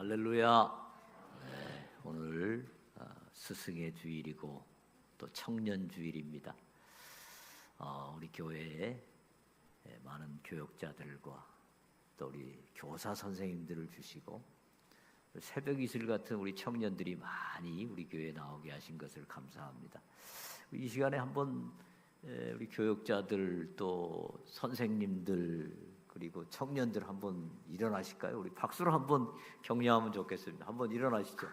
할렐루야. 네, 오늘 스승의 주일이고 또 청년 주일입니다. 우리 교회에 많은 교역자들과 또 우리 교사 선생님들을 주시고 새벽 이슬 같은 우리 청년들이 많이 우리 교회에 나오게 하신 것을 감사합니다. 이 시간에 한번 우리 교역자들 또 선생님들 그리고 청년들 한번 일어나실까요? 우리 박수로 한번 격려하면 좋겠습니다. 한번 일어나시죠.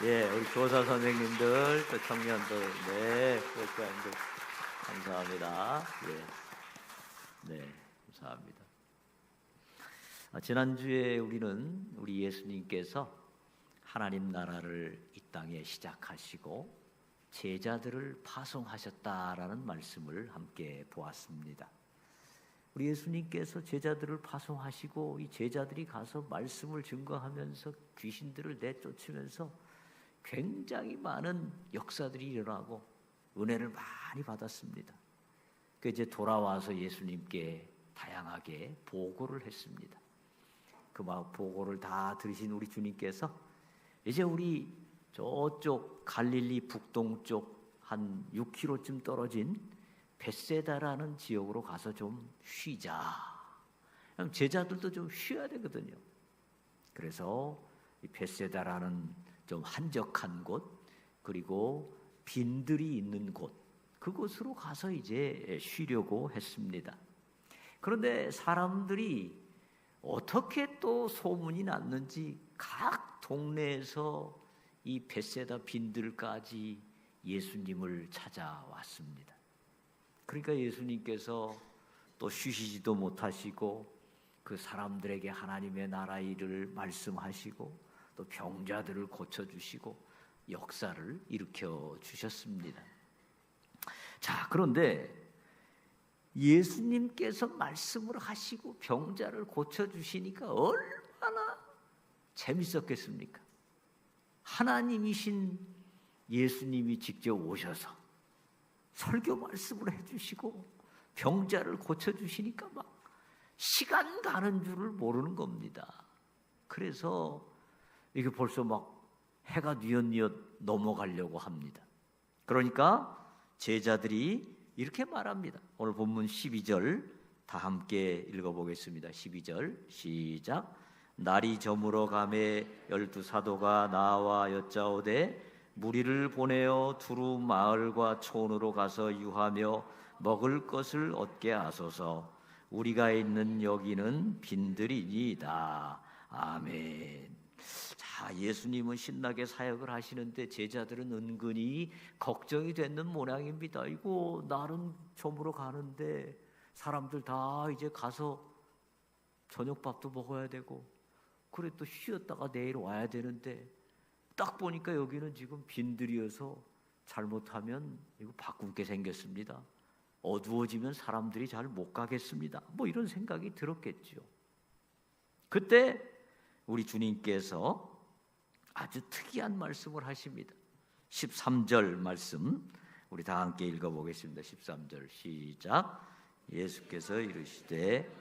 예, 우리 교사 선생님들 또 청년들, 네, 교역자님들 감사합니다. 예, 네, 감사합니다. 지난주에 우리는 우리 예수님께서 하나님 나라를 이 땅에 시작하시고 제자들을 파송하셨다라는 말씀을 함께 보았습니다. 우리 예수님께서 제자들을 파송하시고 이 제자들이 가서 말씀을 증거하면서 귀신들을 내쫓으면서 굉장히 많은 역사들이 일어나고 은혜를 많이 받았습니다. 그 이제 돌아와서 예수님께 다양하게 보고를 했습니다. 그 보고를 다 들으신 우리 주님께서 이제 우리 저쪽 갈릴리 북동쪽 한 6km쯤 떨어진 벳세다라는 지역으로 가서 좀 쉬자. 제자들도 좀 쉬어야 되거든요. 그래서 이 벳세다라는 좀 한적한 곳 그리고 빈들이 있는 곳 그곳으로 가서 이제 쉬려고 했습니다. 그런데 사람들이 어떻게 또 소문이 났는지 각 동네에서 이 벳세다 빈들까지 예수님을 찾아왔습니다. 그러니까 예수님께서 또 쉬시지도 못하시고 그 사람들에게 하나님의 나라 일을 말씀하시고 또 병자들을 고쳐주시고 역사를 일으켜 주셨습니다. 자, 그런데 예수님께서 말씀을 하시고 병자를 고쳐주시니까 얼마나 재밌었겠습니까? 하나님이신 예수님이 직접 오셔서 설교 말씀을 해주시고 병자를 고쳐주시니까 막 시간 가는 줄을 모르는 겁니다. 그래서 이게 벌써 막 해가 뉘엿뉘엿 넘어가려고 합니다. 그러니까 제자들이 이렇게 말합니다. 오늘 본문 12절 다 함께 읽어보겠습니다. 12절 시작. 날이 저물어 가매 12사도가 나와 여짜오되 무리를 보내어 두루 마을과 촌으로 가서 유하며 먹을 것을 얻게 하소서. 우리가 있는 여기는 빈들이니이다. 아멘. 자, 예수님은 신나게 사역을 하시는데 제자들은 은근히 걱정이 되는 모양입니다. 이거 날은 저물어 가는데 사람들 다 이제 가서 저녁밥도 먹어야 되고 그래 또 쉬었다가 내일 와야 되는데 딱 보니까 여기는 지금 빈들이어서 잘못하면 이거 바꿀 게 생겼습니다. 어두워지면 사람들이 잘 못 가겠습니다. 뭐 이런 생각이 들었겠죠. 그때 우리 주님께서 아주 특이한 말씀을 하십니다. 13절 말씀 우리 다 함께 읽어보겠습니다. 13절 시작. 예수께서 이르시되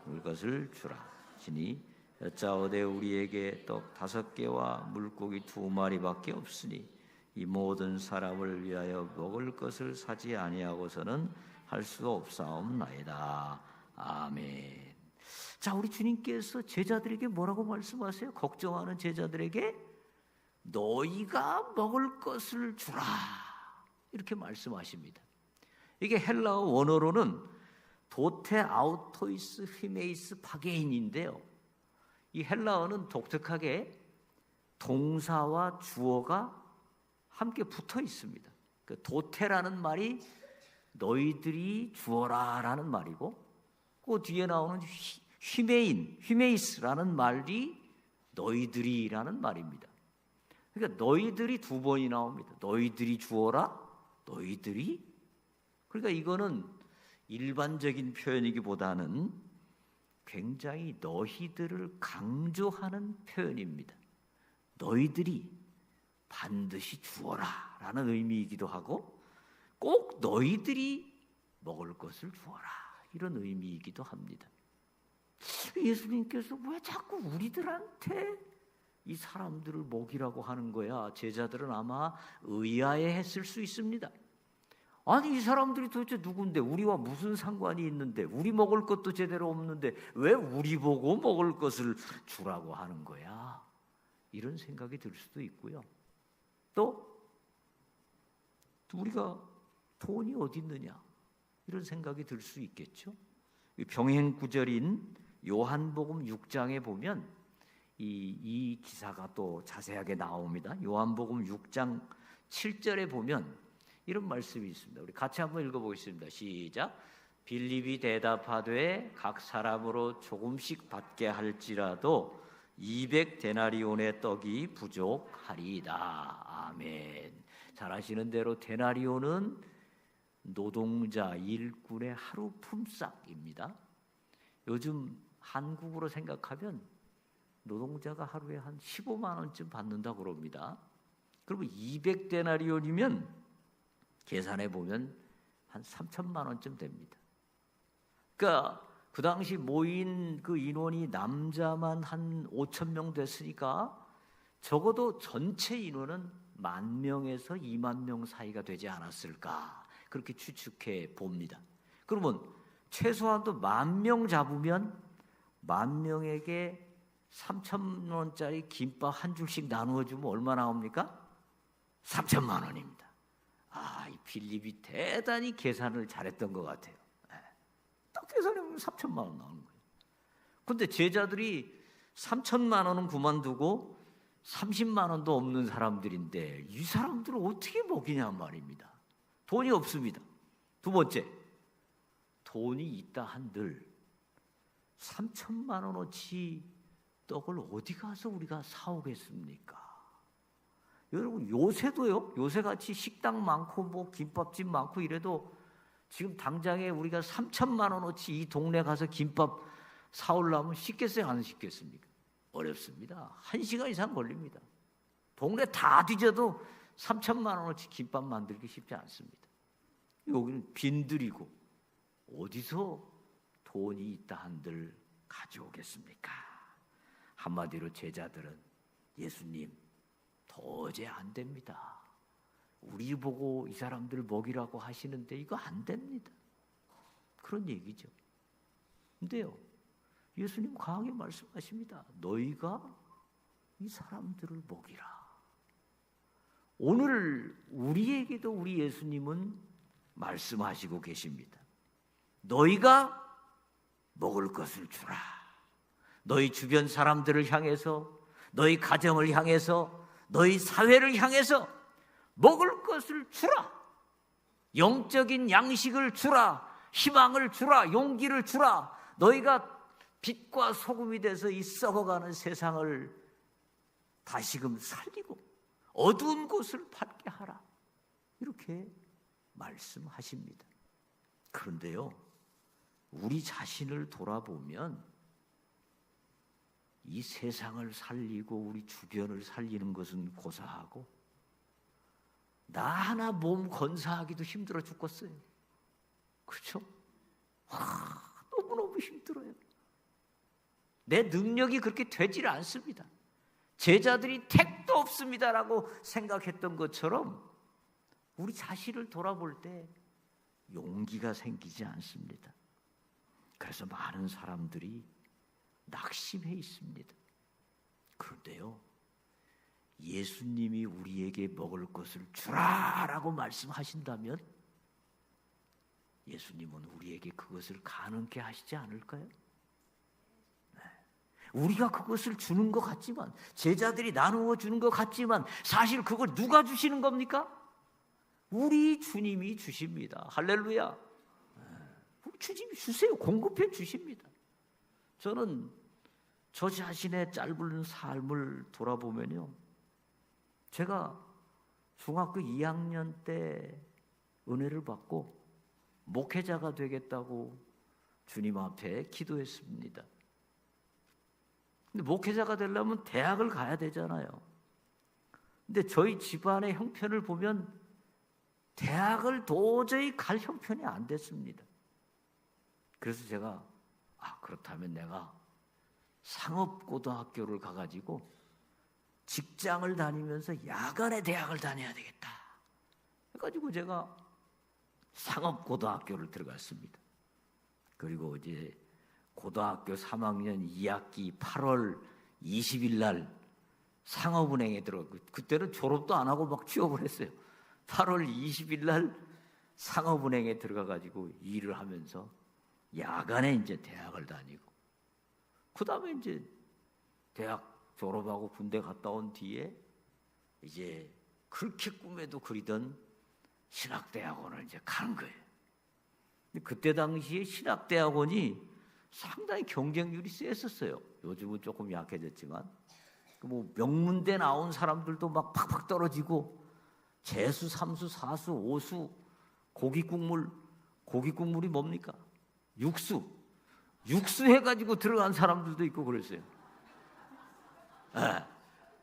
먹을 것을 주라 하시니 여짜오되 우리에게 떡 5개와 물고기 2마리밖에 없으니 이 모든 사람을 위하여 먹을 것을 사지 아니하고서는 할 수 없사옵나이다. 아멘. 자, 우리 주님께서 제자들에게 뭐라고 말씀하세요? 걱정하는 제자들에게 너희가 먹을 것을 주라 이렇게 말씀하십니다. 이게 헬라어 원어로는 도테 아우토이스 히메이스 파게인인데요. 이 헬라어는 독특하게 동사와 주어가 함께 붙어 있습니다. 그 도테라는 말이 너희들이 주어라라는 말이고 그 뒤에 나오는 히메이스라는 말이 너희들이라는 말입니다. 그러니까 너희들이 2번이 나옵니다. 너희들이 주어라, 너희들이. 그러니까 이거는 일반적인 표현이기보다는 굉장히 너희들을 강조하는 표현입니다. 너희들이 반드시 주어라 라는 의미이기도 하고 꼭 너희들이 먹을 것을 주어라 이런 의미이기도 합니다. 예수님께서 왜 자꾸 우리들한테 이 사람들을 먹이라고 하는 거야? 제자들은 아마 의아해했을 수 있습니다. 아니, 이 사람들이 도대체 누군데, 우리와 무슨 상관이 있는데, 우리 먹을 것도 제대로 없는데 왜 우리 보고 먹을 것을 주라고 하는 거야? 이런 생각이 들 수도 있고요. 또 우리가 돈이 어디 있느냐, 이런 생각이 들 수 있겠죠. 병행 구절인 요한복음 6장에 보면 이 기사가 또 자세하게 나옵니다. 요한복음 6장 7절에 보면 이런 말씀이 있습니다. 우리 같이 한번 읽어보겠습니다. 시작. 빌립이 대답하되 각 사람으로 조금씩 받게 할지라도 200데나리온의 떡이 부족하리이다. 아멘. 잘 아시는 대로 데나리온은 노동자 일꾼의 하루 품삯입니다. 요즘 한국으로 생각하면 노동자가 하루에 한 15만 원쯤 받는다고 그럽니다. 그러면 200데나리온이면 계산해 보면 한 3천만 원쯤 됩니다. 그러니까 그 당시 모인 그 인원이 남자만 한 5천 명 됐으니까 적어도 전체 인원은 10,000명에서 20,000명 사이가 되지 않았을까, 그렇게 추측해 봅니다. 그러면 최소한도 10,000명 잡으면 10,000명에게 3,000원짜리 김밥 한 줄씩 나누어 주면 얼마 나옵니까? 3천만 원입니다. 이 빌립이 대단히 계산을 잘했던 것 같아요. 딱 계산해보면 3천만 원 나오는 거예요. 그런데 제자들이 3천만 원은 그만두고 30만 원도 없는 사람들인데 이 사람들을 어떻게 먹이냐 말입니다. 돈이 없습니다. 두 번째, 돈이 있다 한들 3천만 원어치 떡을 어디 가서 우리가 사오겠습니까? 여러분, 요새도요, 요새같이 식당 많고 뭐 김밥집 많고 이래도 지금 당장에 우리가 3천만 원어치 이 동네 가서 김밥 사오려면 쉽겠어요, 안 쉽겠습니까? 어렵습니다. 1시간 이상 걸립니다. 동네 다 뒤져도 3천만 원어치 김밥 만들기 쉽지 않습니다. 여기는 빈들이고 어디서 돈이 있다 한들 가져오겠습니까? 한마디로 제자들은 예수님, 도저히 안 됩니다. 우리 보고 이 사람들 먹이라고 하시는데 이거 안 됩니다. 그런 얘기죠. 근데요, 예수님 강하게 말씀하십니다. 너희가 이 사람들을 먹이라. 오늘 우리에게도 우리 예수님은 말씀하시고 계십니다. 너희가 먹을 것을 주라. 너희 주변 사람들을 향해서, 너희 가정을 향해서, 너희 사회를 향해서 먹을 것을 주라. 영적인 양식을 주라. 희망을 주라. 용기를 주라. 너희가 빛과 소금이 돼서 이 썩어가는 세상을 다시금 살리고 어두운 곳을 밝게 하라. 이렇게 말씀하십니다. 그런데요, 우리 자신을 돌아보면 이 세상을 살리고 우리 주변을 살리는 것은 고사하고 나 하나 몸 건사하기도 힘들어 죽겠어요. 그렇죠? 너무너무 힘들어요. 내 능력이 그렇게 되질 않습니다. 제자들이 택도 없습니다라고 생각했던 것처럼 우리 자신을 돌아볼 때 용기가 생기지 않습니다. 그래서 많은 사람들이 낙심해 있습니다. 그런데요, 예수님이 우리에게 먹을 것을 주라라고 말씀하신다면 예수님은 우리에게 그것을 가능케 하시지 않을까요? 우리가 그것을 주는 것 같지만, 제자들이 나누어 주는 것 같지만 사실 그걸 누가 주시는 겁니까? 우리 주님이 주십니다. 할렐루야. 우리 주님이 주세요. 공급해 주십니다. 저는 저 자신의 짧은 삶을 돌아보면요, 제가 중학교 2학년 때 은혜를 받고 목회자가 되겠다고 주님 앞에 기도했습니다. 근데 목회자가 되려면 대학을 가야 되잖아요. 근데 저희 집안의 형편을 보면 대학을 도저히 갈 형편이 안 됐습니다. 그래서 제가 그렇다면 내가 상업고등학교를 가가지고 직장을 다니면서 야간에 대학을 다녀야 되겠다. 그래가지고 제가 상업고등학교를 들어갔습니다. 그리고 이제 고등학교 3학년 2학기 8월 20일 날 상업은행에 들어갔고, 그때는 졸업도 안 하고 막 취업을 했어요. 8월 20일 날 상업은행에 들어가가지고 일을 하면서 야간에 이제 대학을 다니고, 그 다음에 이제 대학 졸업하고 군대 갔다 온 뒤에 이제 그렇게 꿈에도 그리던 신학대학원을 이제 가는 거예요. 근데 그때 당시에 신학대학원이 상당히 경쟁률이 셌었어요. 요즘은 조금 약해졌지만, 뭐 명문대 나온 사람들도 막 팍팍 떨어지고, 재수, 삼수, 사수, 오수, 고기국물이 뭡니까? 육수 해가지고 들어간 사람들도 있고 그랬어요. 네,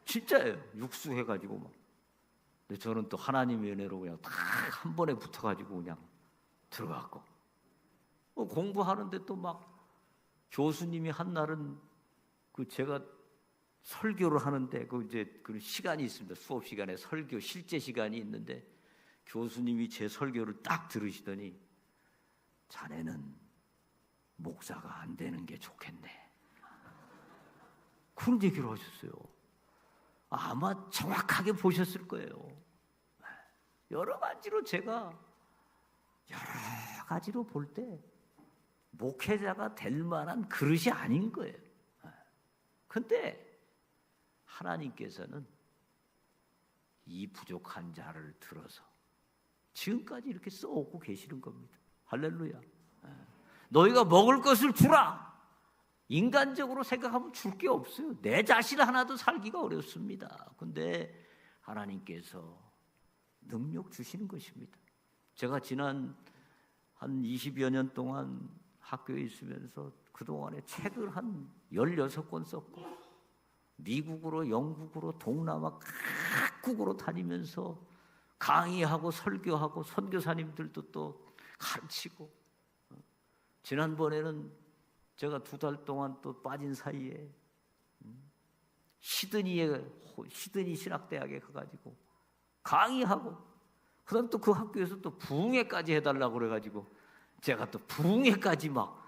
진짜예요. 육수 해가지고 막. 근데 저는 또 하나님의 은혜로 그냥 딱 한 번에 붙어가지고 그냥 들어갔고, 공부하는데 또 막 교수님이 한 날은 그 제가 설교를 하는데 그 이제 그 시간이 있습니다. 수업 시간에 설교 실제 시간이 있는데 교수님이 제 설교를 딱 들으시더니 자네는 목사가 안 되는 게 좋겠네. 그런 얘기를 하셨어요. 아마 정확하게 보셨을 거예요. 여러 가지로 제가 여러 가지로 볼 때 목회자가 될 만한 그릇이 아닌 거예요. 근데 하나님께서는 이 부족한 자를 들어서 지금까지 이렇게 써오고 계시는 겁니다. 할렐루야. 너희가 먹을 것을 주라. 인간적으로 생각하면 줄 게 없어요. 내 자신 하나도 살기가 어렵습니다. 근데 하나님께서 능력 주시는 것입니다. 제가 지난 한 20여 년 동안 학교에 있으면서 그동안에 책을 한 16권 썼고, 미국으로, 영국으로, 동남아 각국으로 다니면서 강의하고 설교하고 선교사님들도 또 가르치고, 지난번에는 제가 2달 동안 또 빠진 사이에 시드니 신학대학에 가가지고 강의하고, 그 다음 또 그 학교에서 또 부흥회까지 해달라고 그래가지고 제가 또 부흥회까지 막,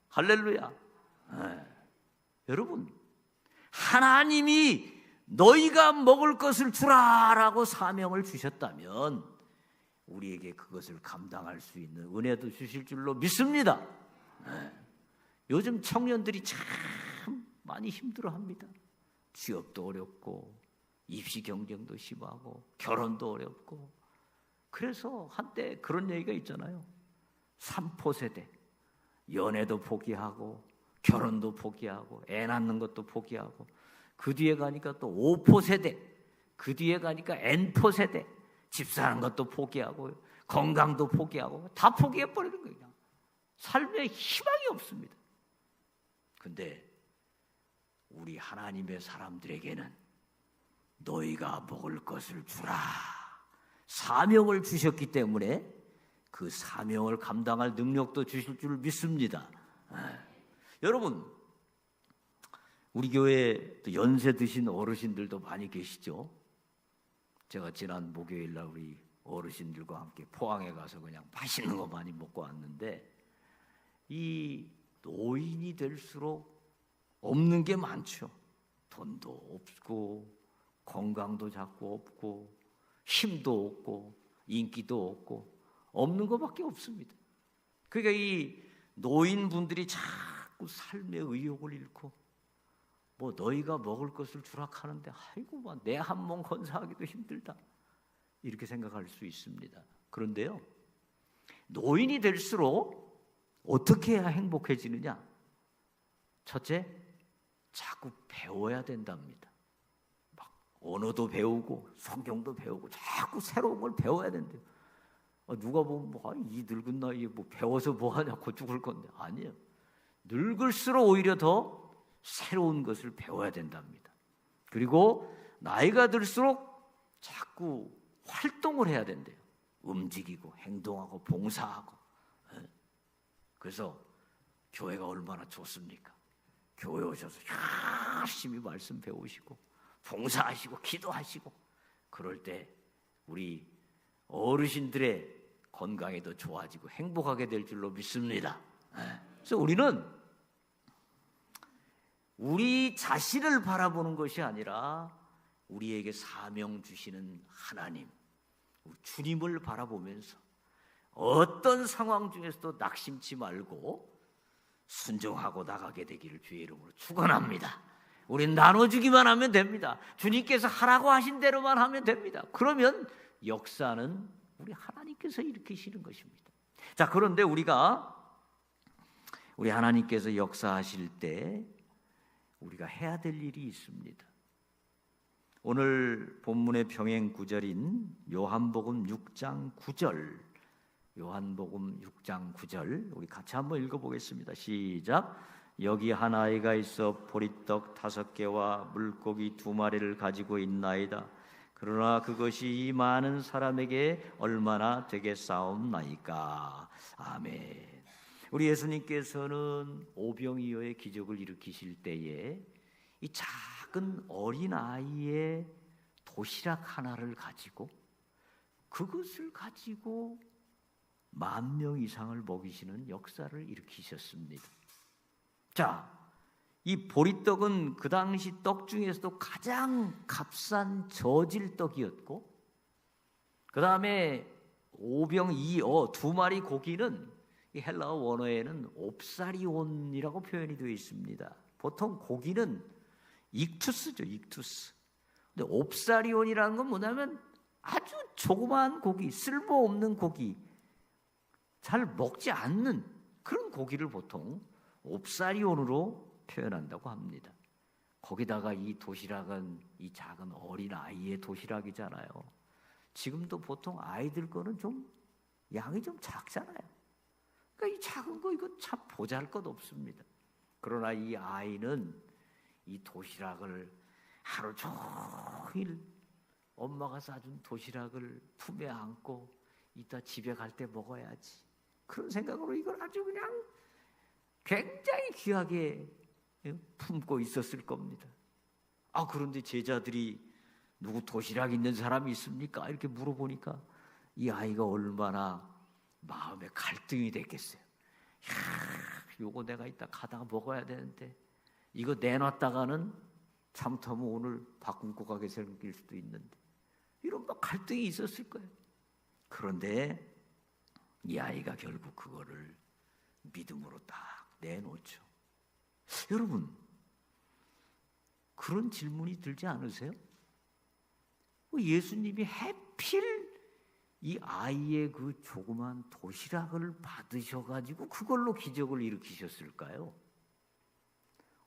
할렐루야. 여러분, 하나님이 너희가 먹을 것을 주라라고 사명을 주셨다면 우리에게 그것을 감당할 수 있는 은혜도 주실 줄로 믿습니다. 요즘 청년들이 참 많이 힘들어합니다. 취업도 어렵고 입시 경쟁도 심하고 결혼도 어렵고. 그래서 한때 그런 얘기가 있잖아요. 3포 세대. 연애도 포기하고 결혼도 포기하고 애 낳는 것도 포기하고, 그 뒤에 가니까 또 5포 세대, 그 뒤에 가니까 N포 세대. 집 사는 것도 포기하고 건강도 포기하고 다 포기해버리는 거예요. 삶에 희망이 없습니다. 근데 우리 하나님의 사람들에게는 너희가 먹을 것을 주라 사명을 주셨기 때문에 그 사명을 감당할 능력도 주실 줄 믿습니다. 여러분, 우리 교회에 또 연세 드신 어르신들도 많이 계시죠. 제가 지난 목요일 날 우리 어르신들과 함께 포항에 가서 그냥 맛있는 거 많이 먹고 왔는데, 이 노인이 될수록 없는 게 많죠. 돈도 없고 건강도 자꾸 없고 힘도 없고 인기도 없고 없는 것밖에 없습니다. 그러니까 이 노인분들이 자꾸 삶의 의욕을 잃고 뭐 너희가 먹을 것을 주라 하는데 아이고 내 한 몸 건사하기도 힘들다 이렇게 생각할 수 있습니다. 그런데요, 노인이 될수록 어떻게 해야 행복해지느냐? 첫째, 자꾸 배워야 된답니다. 막 언어도 배우고 성경도 배우고 자꾸 새로운 걸 배워야 된대요. 누가 보면 이 늙은 나이에 뭐 배워서 뭐 하냐고 죽을 건데, 아니에요. 늙을수록 오히려 더 새로운 것을 배워야 된답니다. 그리고 나이가 들수록 자꾸 활동을 해야 된대요. 움직이고 행동하고 봉사하고. 그래서 교회가 얼마나 좋습니까? 교회 오셔서 열심히 말씀 배우시고 봉사하시고 기도하시고 그럴 때 우리 어르신들의 건강이 더 좋아지고 행복하게 될 줄로 믿습니다. 그래서 우리는 우리 자신을 바라보는 것이 아니라 우리에게 사명 주시는 하나님, 주님을 바라보면서 어떤 상황 중에서도 낙심치 말고 순종하고 나가게 되기를 주의 이름으로 축원합니다. 우린 나눠주기만 하면 됩니다. 주님께서 하라고 하신 대로만 하면 됩니다. 그러면 역사는 우리 하나님께서 일으키시는 것입니다. 자, 그런데 우리 하나님께서 역사하실 때 우리가 해야 될 일이 있습니다. 오늘 본문의 병행 구절인 요한복음 6장 9절, 요한복음 6장 9절 우리 같이 한번 읽어보겠습니다. 시작. 여기 한 아이가 있어 보리떡 5개와 물고기 2마리를 가지고 있나이다. 그러나 그것이 이 많은 사람에게 얼마나 되겠사옵나이까. 아멘. 우리 예수님께서는 오병이어의 기적을 일으키실 때에 이 작은 어린 아이의 도시락 하나를 가지고 그것을 가지고 10,000명 이상을 먹이시는 역사를 일으키셨습니다. 자, 이 보리떡은 그 당시 떡 중에서도 가장 값싼 저질떡이었고, 그 다음에 오병이어 2마리 고기는 이 헬라어 원어에는 옵사리온이라고 표현이 되어 있습니다. 보통 고기는 익투스죠, 익투스. 근데 옵사리온이라는 건 뭐냐면 아주 조그마한 고기, 쓸모없는 고기, 잘 먹지 않는 그런 고기를 보통 옵사리온으로 표현한다고 합니다. 거기다가 이 도시락은 이 작은 어린 아이의 도시락이잖아요. 지금도 보통 아이들 거는 좀 양이 좀 작잖아요. 그러니까 이 작은 거 이거 참 보잘것없습니다. 그러나 이 아이는 이 도시락을 하루 종일 엄마가 싸준 도시락을 품에 안고 이따 집에 갈 때 먹어야지, 그런 생각으로 이걸 아주 그냥 굉장히 귀하게 품고 있었을 겁니다. 아, 그런데 제자들이 누구 도시락 있는 사람이 있습니까? 이렇게 물어보니까 이 아이가 얼마나 마음에 갈등이 됐겠어요. 요거 내가 이따 가다가 먹어야 되는데 이거 내놨다가는 잘못하면 오늘 밥 굶고 가게 생길 수도 있는데, 이런 막 갈등이 있었을 거예요. 그런데 이 아이가 결국 그거를 믿음으로 딱 내놓죠. 여러분, 그런 질문이 들지 않으세요? 예수님이 하필 이 아이의 그 조그만 도시락을 받으셔가지고 그걸로 기적을 일으키셨을까요?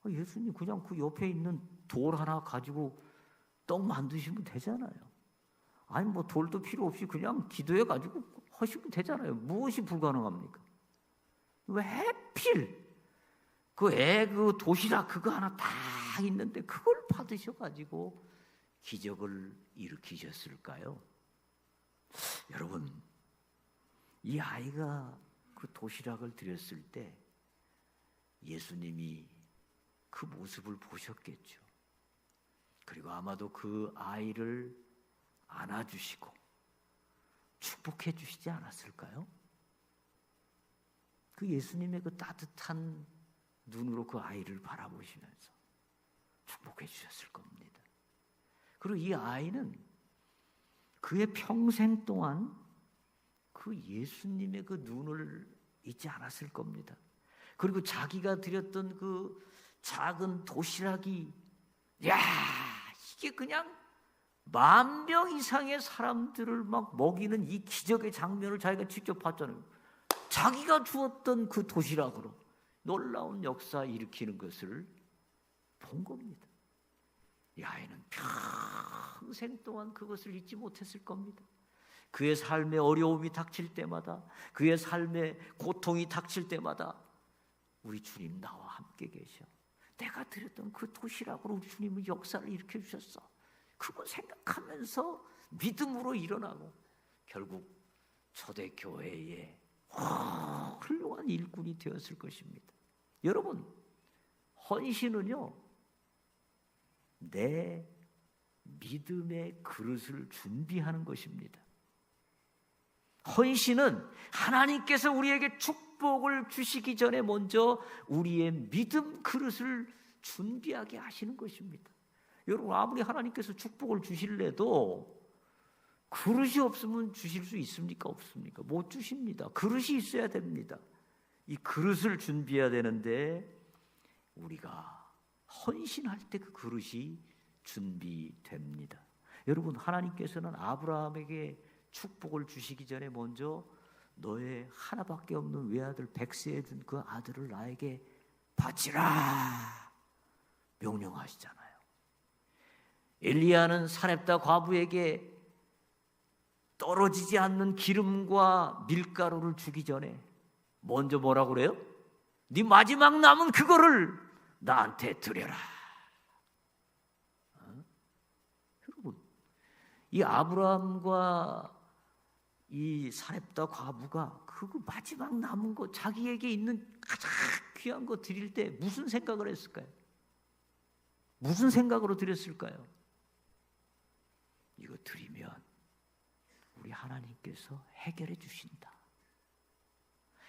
예수님 그냥 그 옆에 있는 돌 하나 가지고 떡 만드시면 되잖아요. 아니 뭐 돌도 필요 없이 그냥 기도해가지고 하시면 되잖아요. 무엇이 불가능합니까? 왜 하필 그 도시락 그거 하나 딱 있는데 그걸 받으셔가지고 기적을 일으키셨을까요? 여러분, 이 아이가 그 도시락을 드렸을 때 예수님이 그 모습을 보셨겠죠. 그리고 아마도 그 아이를 안아주시고 축복해 주시지 않았을까요? 그 예수님의 그 따뜻한 눈으로 그 아이를 바라보시면서 축복해 주셨을 겁니다. 그리고 이 아이는 그의 평생 동안 그 예수님의 그 눈을 잊지 않았을 겁니다. 그리고 자기가 드렸던 그 작은 도시락이, 야, 이게 그냥 10,000명 이상의 사람들을 막 먹이는 이 기적의 장면을 자기가 직접 봤잖아요. 자기가 주었던 그 도시락으로 놀라운 역사 일으키는 것을 본 겁니다. 이 아이는 평생 동안 그것을 잊지 못했을 겁니다. 그의 삶에 어려움이 닥칠 때마다, 그의 삶에 고통이 닥칠 때마다 우리 주님 나와 함께 계셔. 내가 드렸던 그 도시락으로 우리 주님은 역사를 일으켜 주셨어. 그걸 생각하면서 믿음으로 일어나고 결국 초대교회의 훌륭한 일꾼이 되었을 것입니다. 여러분, 헌신은요, 내 믿음의 그릇을 준비하는 것입니다. 헌신은 하나님께서 우리에게 축복을 주시기 전에 먼저 우리의 믿음 그릇을 준비하게 하시는 것입니다. 여러분, 아무리 하나님께서 축복을 주실래도 그릇이 없으면 주실 수 있습니까? 없습니까? 못 주십니다. 그릇이 있어야 됩니다. 이 그릇을 준비해야 되는데 우리가 헌신할 때 그 그릇이 준비됩니다. 여러분, 하나님께서는 아브라함에게 축복을 주시기 전에 먼저 너의 하나밖에 없는 외아들 백세에 준 그 아들을 나에게 바치라 명령하시잖아요. 엘리야는 사렙다 과부에게 떨어지지 않는 기름과 밀가루를 주기 전에 먼저 뭐라고 그래요? 네 마지막 남은 그거를 나한테 드려라. 여러분, 이 아브라함과 이 사렙다 과부가 그 마지막 남은 거, 자기에게 있는 가장 귀한 거 드릴 때 무슨 생각을 했을까요? 무슨 생각으로 드렸을까요? 이거 드리면 우리 하나님께서 해결해 주신다.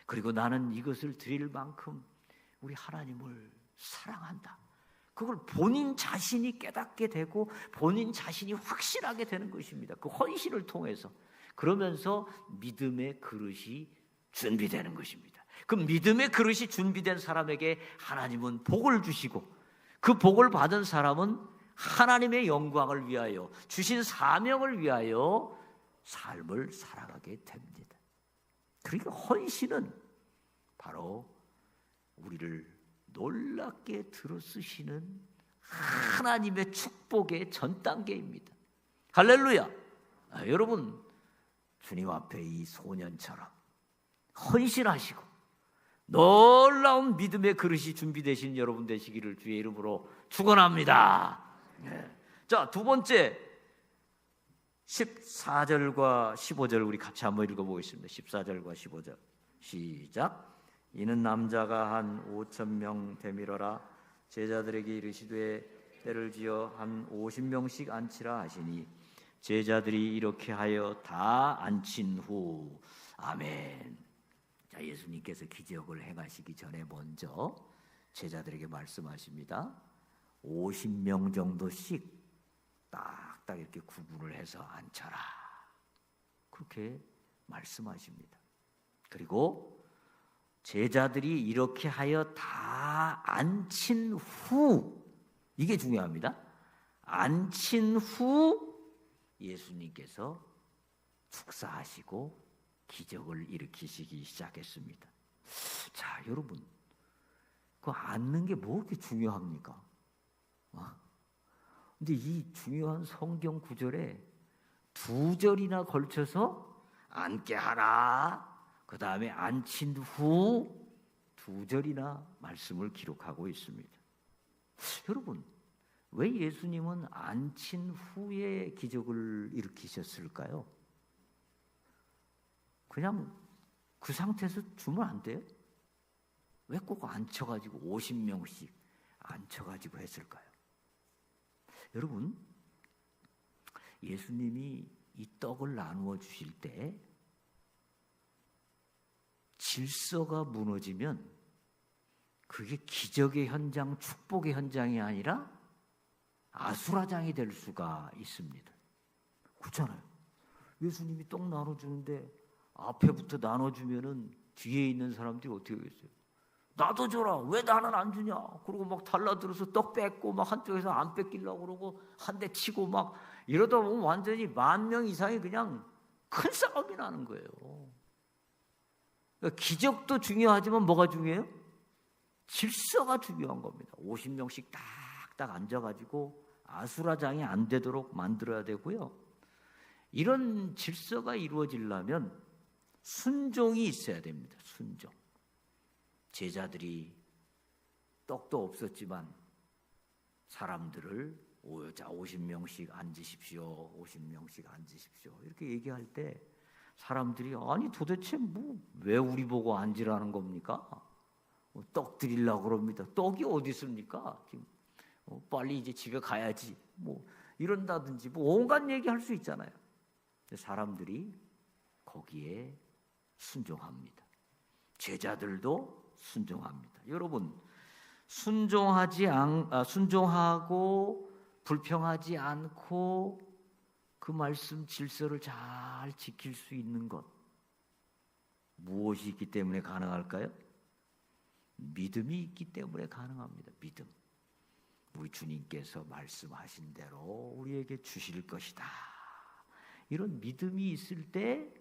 그리고 나는 이것을 드릴 만큼 우리 하나님을 사랑한다. 그걸 본인 자신이 깨닫게 되고 본인 자신이 확신하게 되는 것입니다. 그 헌신을 통해서. 그러면서 믿음의 그릇이 준비되는 것입니다. 그 믿음의 그릇이 준비된 사람에게 하나님은 복을 주시고 그 복을 받은 사람은 하나님의 영광을 위하여 주신 사명을 위하여 삶을 살아가게 됩니다. 그러니까 헌신은 바로 우리를 놀랍게 들어쓰시는 하나님의 축복의 전 단계입니다. 할렐루야! 여러분, 주님 앞에 이 소년처럼 헌신하시고 놀라운 믿음의 그릇이 준비되신 여러분 되시기를 주의 이름으로 축원합니다. 자, 두 번째 14절과 15절 우리 같이 한번 읽어보겠습니다. 14절과 15절 시작. 이는 남자가 한 5,000명 되밀어라. 제자들에게 이르시되 때를 지어 한 50명씩 앉히라 하시니 제자들이 이렇게 하여 다 앉힌 후 아멘. 자, 예수님께서 기적을 행하시기 전에 먼저 제자들에게 말씀하십니다. 50명 정도씩 딱딱 이렇게 구분을 해서 앉혀라. 그렇게 말씀하십니다. 그리고 제자들이 이렇게 하여 다 앉힌 후, 이게 중요합니다. 앉힌 후 예수님께서 축사하시고 기적을 일으키시기 시작했습니다. 자, 여러분, 그 앉는 게 뭐 그렇게 중요합니까? 근데 이 중요한 성경 구절에 2절이나 걸쳐서 앉게 하라, 그 다음에 앉힌 후 2절이나 말씀을 기록하고 있습니다. 여러분, 왜 예수님은 앉힌 후에 기적을 일으키셨을까요? 그냥 그 상태에서 주면 안 돼요? 왜 꼭 앉혀가지고 50명씩 앉혀가지고 했을까요? 여러분, 예수님이 이 떡을 나누어 주실 때 질서가 무너지면 그게 기적의 현장, 축복의 현장이 아니라 아수라장이 될 수가 있습니다. 그렇잖아요. 예수님이 떡 나눠주는데 앞에부터 나눠주면은 뒤에 있는 사람들이 어떻게 하겠어요? 나도 줘라. 왜 나는 안 주냐? 그러고 막 달라들어서 떡 뺏고 막 한쪽에서 안 뺏기려고 그러고 한 대 치고 막 이러다 보면 완전히 10,000명 이상이 그냥 큰 싸움이 나는 거예요. 그러니까 기적도 중요하지만 뭐가 중요해요? 질서가 중요한 겁니다. 50명씩 딱딱 앉아가지고 아수라장이 안 되도록 만들어야 되고요. 이런 질서가 이루어지려면 순종이 있어야 됩니다. 순종. 제자들이 떡도 없었지만 사람들을 50명씩 앉으십시오. 50명씩 앉으십시오. 이렇게 얘기할 때 사람들이 아니 도대체 뭐 왜 우리 보고 앉으라는 겁니까? 떡 드리려고 그럽니다. 떡이 어디 있습니까? 지금 빨리 이제 집에 가야지. 이런다든지 온갖 얘기할 수 있잖아요. 사람들이 거기에 순종합니다. 제자들도 순종합니다. 여러분, 순종하고 불평하지 않고 그 말씀 질서를 잘 지킬 수 있는 것, 무엇이 있기 때문에 가능할까요? 믿음이 있기 때문에 가능합니다. 믿음. 우리 주님께서 말씀하신 대로 우리에게 주실 것이다. 이런 믿음이 있을 때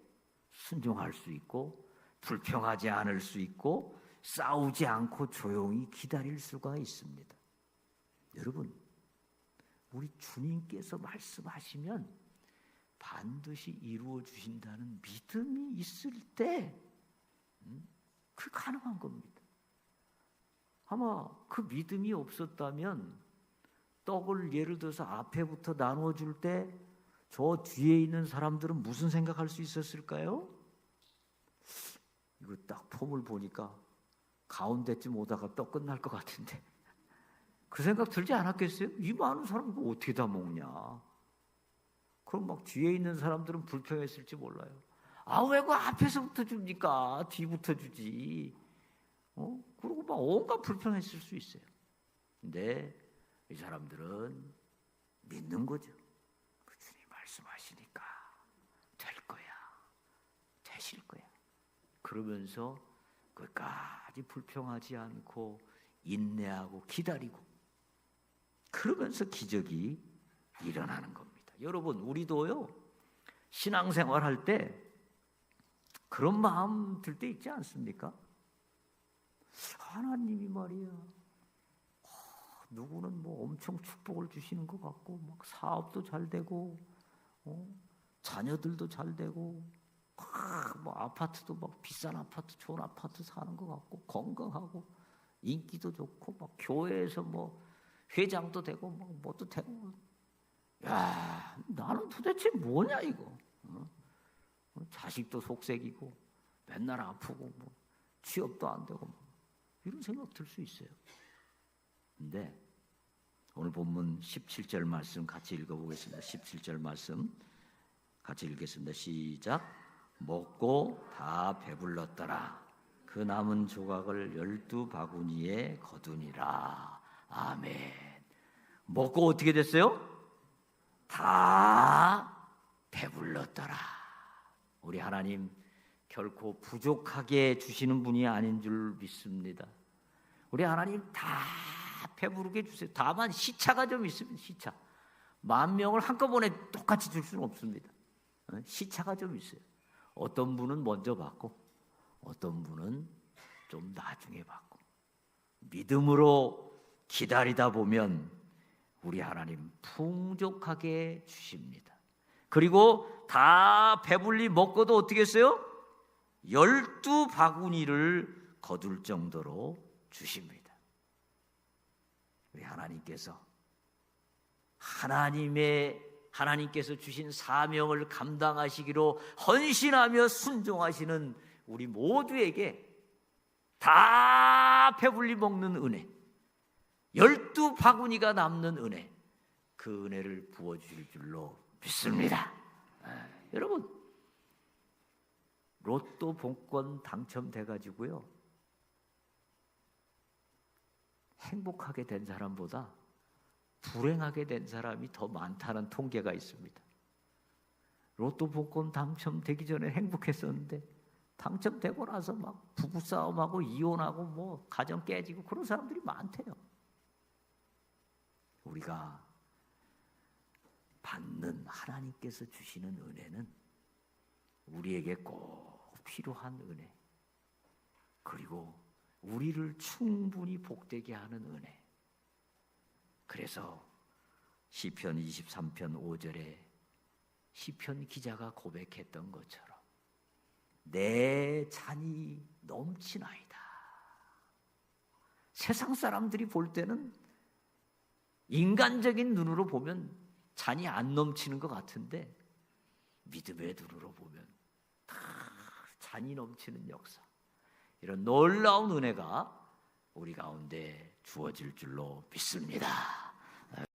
순종할 수 있고 불평하지 않을 수 있고 싸우지 않고 조용히 기다릴 수가 있습니다. 여러분, 우리 주님께서 말씀하시면 반드시 이루어 주신다는 믿음이 있을 때 그게 가능한 겁니다. 아마 그 믿음이 없었다면 떡을 예를 들어서 앞에부터 나누어 줄 때 저 뒤에 있는 사람들은 무슨 생각할 수 있었을까요? 이거 딱 폼을 보니까 가운데쯤 오다가 떡 끝날 것 같은데 그 생각 들지 않았겠어요? 이 많은 사람 이거 어떻게 다 먹냐? 그럼 막 뒤에 있는 사람들은 불평했을지 몰라요. 왜 그 앞에서부터 줍니까? 뒤부터 주지. 그리고 막 온갖 불평했을 수 있어요. 근데 이 사람들은 믿는 거죠. 그 주님 말씀하시니까 될 거야. 되실 거야. 그러면서 끝까지 불평하지 않고 인내하고 기다리고 그러면서 기적이 일어나는 겁니다. 여러분, 우리도요 신앙생활 할 때 그런 마음 들 때 있지 않습니까? 하나님이 말이야 누구는 뭐 엄청 축복을 주시는 것 같고 막 사업도 잘 되고 자녀들도 잘 되고 뭐 아파트도 막 비싼 아파트 좋은 아파트 사는 것 같고 건강하고 인기도 좋고 막 교회에서 뭐 회장도 되고 막 뭐도 되고 야 나는 도대체 뭐냐 이거 자식도 속색이고 맨날 아프고 뭐 취업도 안 되고 뭐 이런 생각 들 수 있어요. 근데 오늘 본문 17절 말씀 같이 읽어보겠습니다. 17절 말씀 같이 읽겠습니다. 시작. 먹고 다 배불렀더라. 그 남은 조각을 12바구니에 거두니라. 아멘. 먹고 어떻게 됐어요? 다 배불렀더라. 우리 하나님 결코 부족하게 주시는 분이 아닌 줄 믿습니다. 우리 하나님 다 배부르게 주세요. 다만 시차가 좀 있습니다. 시차. 10,000명을 한꺼번에 똑같이 줄 수는 없습니다. 시차가 좀 있어요. 어떤 분은 먼저 받고 어떤 분은 좀 나중에 받고 믿음으로 기다리다 보면 우리 하나님 풍족하게 주십니다. 그리고 다 배불리 먹고도 어떻게 했어요? 12바구니를 거둘 정도로 주십니다. 우리 하나님께서 하나님께서 주신 사명을 감당하시기로 헌신하며 순종하시는 우리 모두에게 다 배불리 먹는 은혜, 12바구니가 남는 은혜, 그 은혜를 부어주실 줄로 믿습니다. 여러분, 로또 복권 당첨돼가지고요 행복하게 된 사람보다 불행하게 된 사람이 더 많다는 통계가 있습니다. 로또 복권 당첨되기 전에 행복했었는데 당첨되고 나서 막 부부싸움하고 이혼하고 뭐 가정 깨지고 그런 사람들이 많대요. 우리가 받는 하나님께서 주시는 은혜는 우리에게 꼭 필요한 은혜, 그리고 우리를 충분히 복되게 하는 은혜. 그래서 시편 23편 5절에 시편 기자가 고백했던 것처럼 내 잔이 넘치나이다. 세상 사람들이 볼 때는 인간적인 눈으로 보면 잔이 안 넘치는 것 같은데 믿음의 눈으로 보면 다 잔이 넘치는 역사, 이런 놀라운 은혜가 우리 가운데 주어질 줄로 믿습니다.